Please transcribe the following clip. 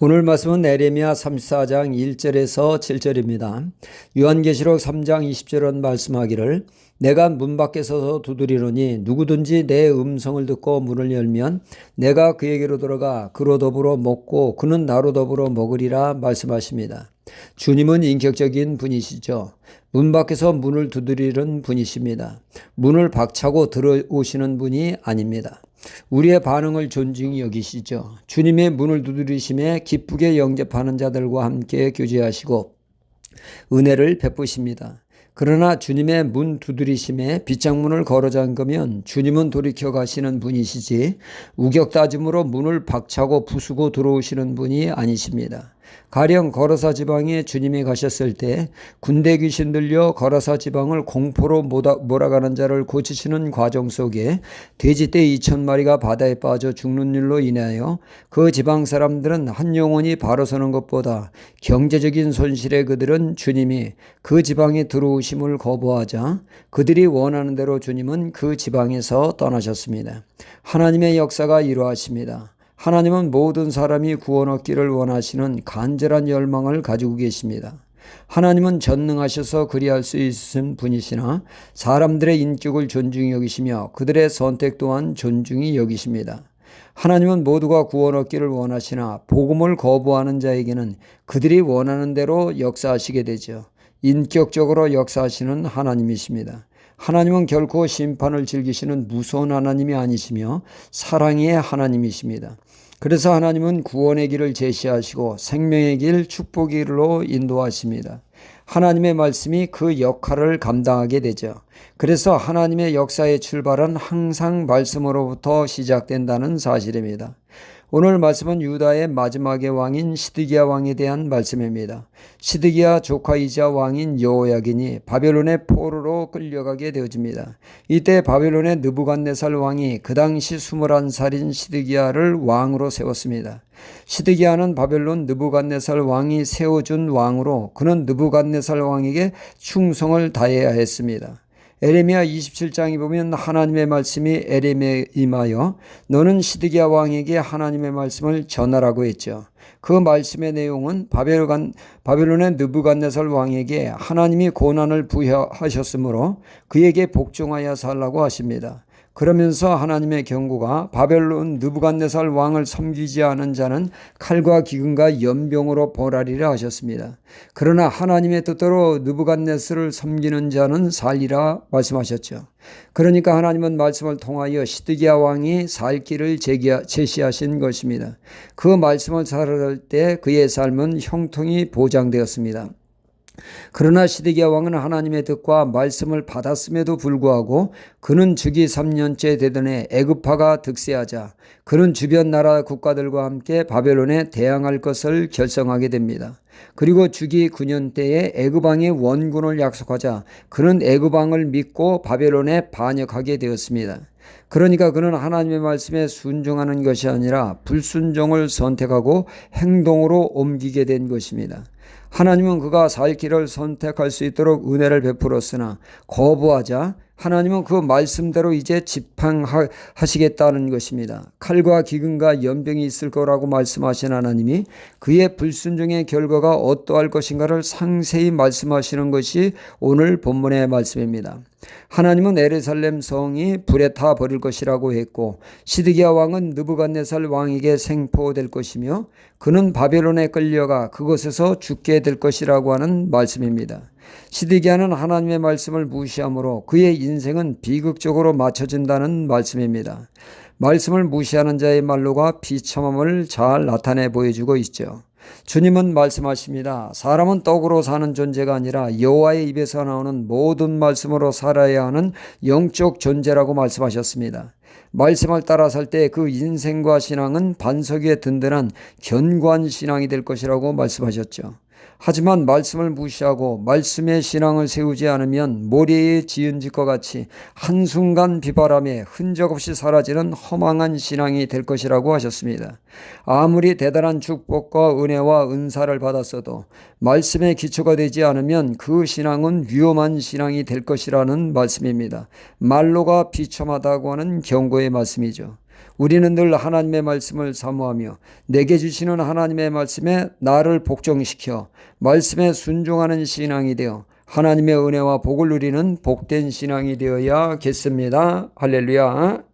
오늘 말씀은 에레미야 34장 1절에서 7절입니다. 요한계시록 3장 20절은 말씀하기를 내가 문 밖에 서서 두드리노니 누구든지 내 음성을 듣고 문을 열면 내가 그에게로 들어가 그로 더불어 먹고 그는 나로 더불어 먹으리라 말씀하십니다. 주님은 인격적인 분이시죠. 문 밖에서 문을 두드리는 분이십니다. 문을 박차고 들어오시는 분이 아닙니다. 우리의 반응을 존중히 여기시죠. 주님의 문을 두드리심에 기쁘게 영접하는 자들과 함께 교제하시고 은혜를 베푸십니다. 그러나 주님의 문 두드리심에 빗장문을 걸어 잠그면 주님은 돌이켜 가시는 분이시지 우격다짐으로 문을 박차고 부수고 들어오시는 분이 아니십니다. 가령 거라사 지방에 주님이 가셨을 때 군대 귀신 들려 거라사 지방을 공포로 몰아가는 자를 고치시는 과정 속에 돼지떼 2,000마리가 바다에 빠져 죽는 일로 인하여 그 지방 사람들은 한 영혼이 바로 서는 것보다 경제적인 손실에 그들은 주님이 그 지방에 들어오심을 거부하자 그들이 원하는 대로 주님은 그 지방에서 떠나셨습니다. 하나님의 역사가 이러하십니다. 하나님은 모든 사람이 구원 얻기를 원하시는 간절한 열망을 가지고 계십니다. 하나님은 전능하셔서 그리할 수 있으신 분이시나 사람들의 인격을 존중히 여기시며 그들의 선택 또한 존중히 여기십니다. 하나님은 모두가 구원 얻기를 원하시나 복음을 거부하는 자에게는 그들이 원하는 대로 역사하시게 되죠. 인격적으로 역사하시는 하나님이십니다. 하나님은 결코 심판을 즐기시는 무서운 하나님이 아니시며 사랑의 하나님이십니다. 그래서 하나님은 구원의 길을 제시하시고 생명의 길, 축복의 길로 인도하십니다. 하나님의 말씀이 그 역할을 감당하게 되죠. 그래서 하나님의 역사의 출발은 항상 말씀으로부터 시작된다는 사실입니다. 오늘 말씀은 유다의 마지막의 왕인 시드기야 왕에 대한 말씀입니다. 시드기야 조카이자 왕인 여호야긴이 바벨론의 포로로 끌려가게 되어집니다. 이때 바벨론의 느부갓네살 왕이 그 당시 21살인 시드기야를 왕으로 세웠습니다. 시드기야는 바벨론 느부갓네살 왕이 세워준 왕으로 그는 느부갓네살 왕에게 충성을 다해야 했습니다. 에레미야 27장에 보면 하나님의 말씀이 에레미야에 임하여 너는 시드기야 왕에게 하나님의 말씀을 전하라고 했죠. 그 말씀의 내용은 바벨론의 느부갓네살 왕에게 하나님이 고난을 부여하셨으므로 그에게 복종하여 살라고 하십니다. 그러면서 하나님의 경고가 바벨론 느부갓네살 왕을 섬기지 않은 자는 칼과 기근과 연병으로 벌하리라 하셨습니다. 그러나 하나님의 뜻대로 느부갓네살을 섬기는 자는 살리라 말씀하셨죠. 그러니까 하나님은 말씀을 통하여 시드기야 왕이 살 길을 제시하신 것입니다. 그 말씀을 살아갈 때 그의 삶은 형통이 보장되었습니다. 그러나 시드기야 왕은 하나님의 뜻과 말씀을 받았음에도 불구하고 그는 즉위 3년째 되던 해 애굽파가 득세하자 그는 주변 나라 국가들과 함께 바벨론에 대항할 것을 결정하게 됩니다. 그리고 주기 9년 때에 애굽 왕의 원군을 약속하자 그는 애굽 왕을 믿고 바벨론에 반역하게 되었습니다. 그러니까 그는 하나님의 말씀에 순종하는 것이 아니라 불순종을 선택하고 행동으로 옮기게 된 것입니다. 하나님은 그가 살 길을 선택할 수 있도록 은혜를 베풀었으나 거부하자 하나님은 그 말씀대로 이제 집행하시겠다는 것입니다. 칼과 기근과 연병이 있을 거라고 말씀하신 하나님이 그의 불순종의 결과가 어떠할 것인가를 상세히 말씀하시는 것이 오늘 본문의 말씀입니다. 하나님은 예루살렘 성이 불에 타 버릴 것이라고 했고 시드기야 왕은 느부갓네살 왕에게 생포될 것이며 그는 바벨론에 끌려가 그곳에서 죽게 될 것이라고 하는 말씀입니다. 시드기야는 하나님의 말씀을 무시하므로 그의 인생은 비극적으로 맞춰진다는 말씀입니다. 말씀을 무시하는 자의 말로가 비참함을 잘 나타내 보여주고 있죠. 주님은 말씀하십니다. 사람은 떡으로 사는 존재가 아니라 여호와의 입에서 나오는 모든 말씀으로 살아야 하는 영적 존재라고 말씀하셨습니다. 말씀을 따라 살 때 그 인생과 신앙은 반석 위에 든든한 견고한 신앙이 될 것이라고 말씀하셨죠. 하지만 말씀을 무시하고 말씀의 신앙을 세우지 않으면 모래에 지은 집과 같이 한순간 비바람에 흔적 없이 사라지는 허망한 신앙이 될 것이라고 하셨습니다. 아무리 대단한 축복과 은혜와 은사를 받았어도 말씀의 기초가 되지 않으면 그 신앙은 위험한 신앙이 될 것이라는 말씀입니다. 말로가 비참하다고 하는 경고의 말씀이죠. 우리는 늘 하나님의 말씀을 사모하며 내게 주시는 하나님의 말씀에 나를 복종시켜 말씀에 순종하는 신앙이 되어 하나님의 은혜와 복을 누리는 복된 신앙이 되어야겠습니다. 할렐루야.